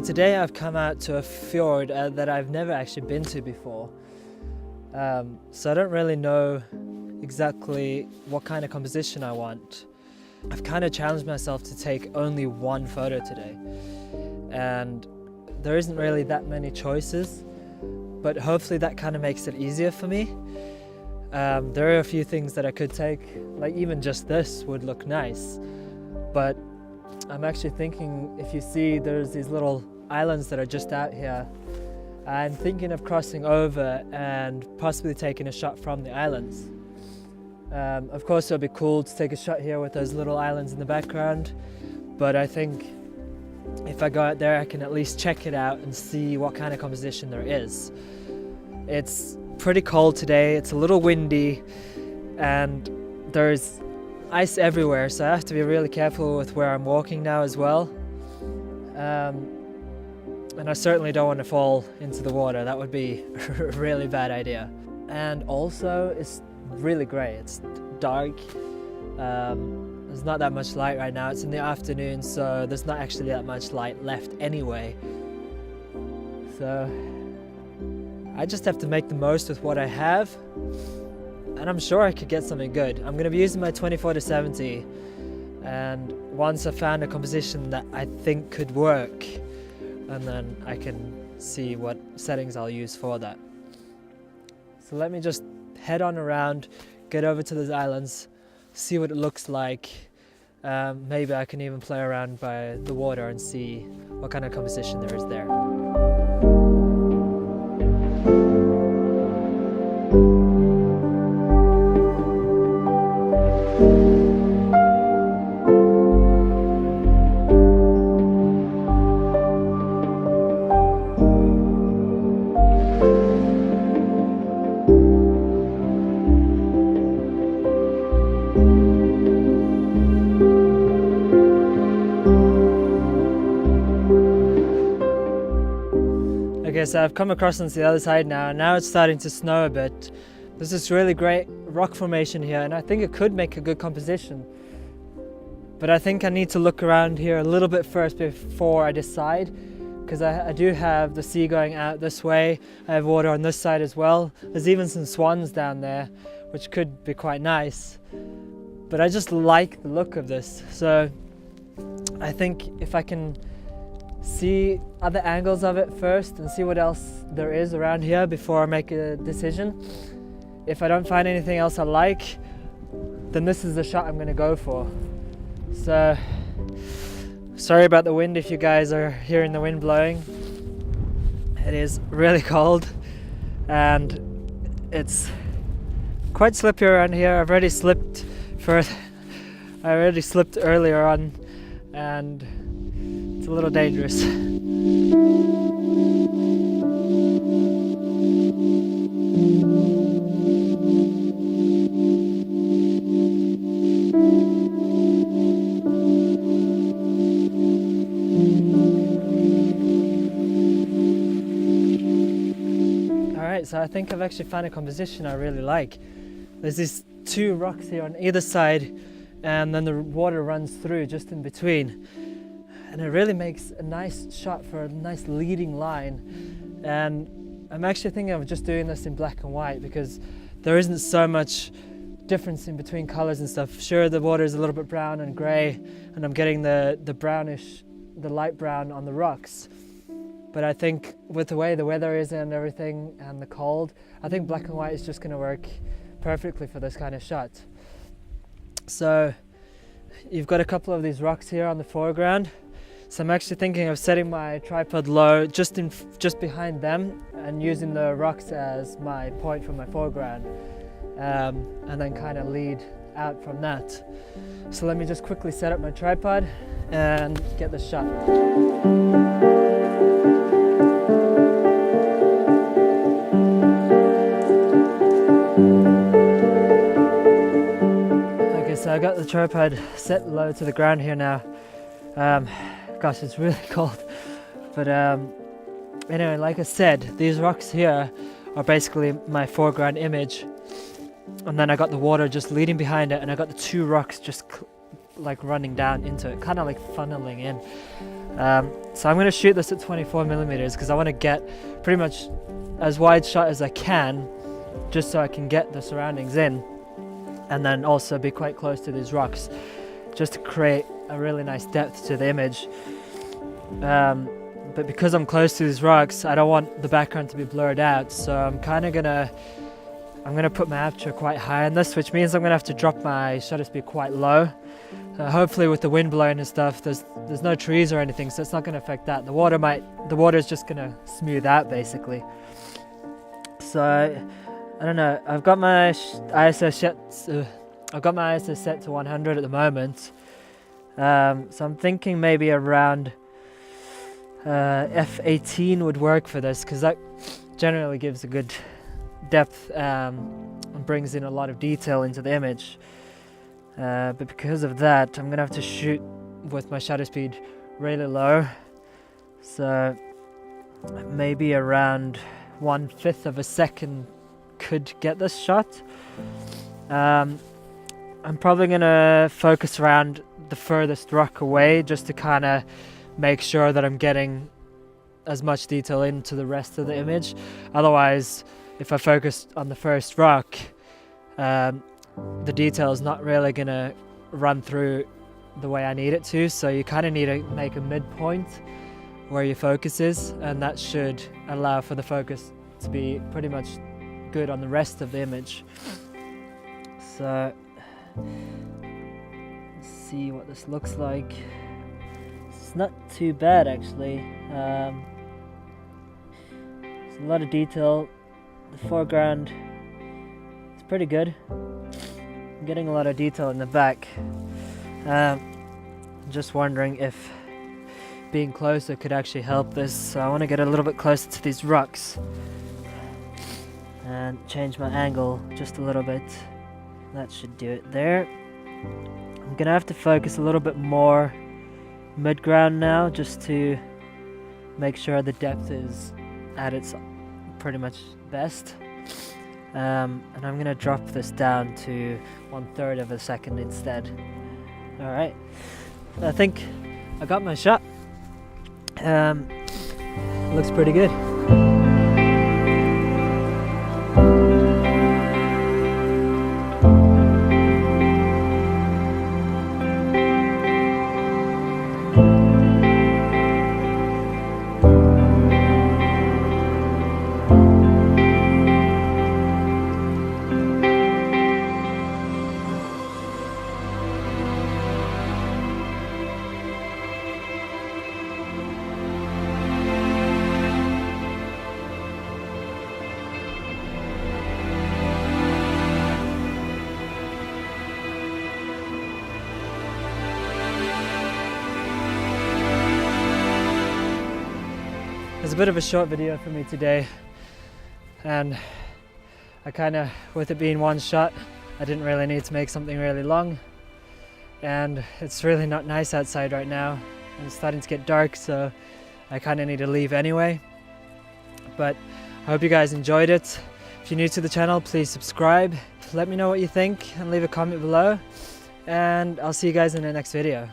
So today I've come out to a fjord that I've never actually been to before. So I don't really know exactly what kind of composition I want. I've kind of challenged myself to take only one photo today. And there isn't really that many choices, but hopefully that kind of makes it easier for me. There are a few things that I could take, like even just this would look nice. But I'm actually thinking, if you see there's these little islands that are just out here, I'm thinking of crossing over and possibly taking a shot from the islands. Of course it would be cool to take a shot here with those little islands in the background, but I think if I go out there I can at least check it out and see what kind of composition there is. It's pretty cold today, it's a little windy, and there's ice everywhere, so I have to be really careful with where I'm walking now as well. And I certainly don't want to fall into the water. That would be a really bad idea. And also it's really grey, it's dark. There's not that much light right now. It's in the afternoon, so there's not actually that much light left anyway. So I just have to make the most with what I have, and I'm sure I could get something good. I'm going to be using my 24-70, and once I found a composition that I think could work, and then I can see what settings I'll use for that. So let me just head on around, get over to those islands, see what it looks like. Maybe I can even play around by the water and see what kind of composition there is there. Okay, so I've come across onto the other side now, and now it's starting to snow a bit. There's this really great rock formation here, and I think it could make a good composition. But I think I need to look around here a little bit first before I decide, because I do have the sea going out this way. I have water on this side as well. There's even some swans down there, which could be quite nice. But I just like the look of this. So I think if I can see other angles of it first and see what else there is around here before I make a decision. If I don't find anything else I like, then this is the shot I'm going to go for. So sorry about the wind if you guys are hearing the wind blowing. It is really cold and it's quite slippery around here. I already slipped earlier on, and it's a little dangerous. Alright, so I think I've actually found a composition I really like. There's these two rocks here on either side, and then the water runs through just in between. And it really makes a nice shot for a nice leading line. And I'm actually thinking of just doing this in black and white because there isn't so much difference in between colors and stuff. Sure, the water is a little bit brown and gray, and I'm getting the brownish, the light brown on the rocks. But I think with the way the weather is and everything and the cold, I think black and white is just going to work perfectly for this kind of shot. So you've got a couple of these rocks here on the foreground. So I'm actually thinking of setting my tripod low just behind them and using the rocks as my point for my foreground, and then kind of lead out from that. So let me just quickly set up my tripod and get the shot. Okay, so I got the tripod set low to the ground here now. Gosh, it's really cold. But anyway, like I said, these rocks here are basically my foreground image. And then I got the water just leading behind it, and I got the two rocks just like running down into it, kind of like funneling in. So I'm going to shoot this at 24mm because I want to get pretty much as wide shot as I can, just so I can get the surroundings in, and then also be quite close to these rocks, just to create a really nice depth to the image. But because I'm close to these rocks, I don't want the background to be blurred out, so I'm gonna put my aperture quite high on this, which means I'm gonna have to drop my shutter speed quite low. Hopefully with the wind blowing and stuff, there's no trees or anything, so it's not gonna affect that. The water is just gonna smooth out basically. So I don't know. I've got my ISO set to 100 at the moment. So I'm thinking maybe around f18 would work for this, because that generally gives a good depth and brings in a lot of detail into the image. But because of that, I'm gonna have to shoot with my shutter speed really low, so maybe around 1/5 of a second could get this shot. I'm probably gonna focus around the furthest rock away, just to kind of make sure that I'm getting as much detail into the rest of the image. Otherwise, if I focus on the first rock, the detail is not really gonna run through the way I need it to, so you kind of need to make a midpoint where your focus is, and that should allow for the focus to be pretty much good on the rest of the image. So let's see what this looks like. It's not too bad actually. There's a lot of detail. The foreground is pretty good. I'm getting a lot of detail in the back. I'm just wondering if being closer could actually help this, so I want to get a little bit closer to these rocks and change my angle just a little bit. That should do it there. I'm gonna have to focus a little bit more mid-ground now, just to make sure the depth is at its pretty much best. And I'm gonna drop this down to 1/3 of a second instead. Alright, I think I got my shot. Looks pretty good. It's a bit of a short video for me today, and with it being one shot, I didn't really need to make something really long, and it's really not nice outside right now, and it's starting to get dark, so I kind of need to leave anyway. But I hope you guys enjoyed it. If you're new to the channel, please subscribe, let me know what you think and leave a comment below, and I'll see you guys in the next video.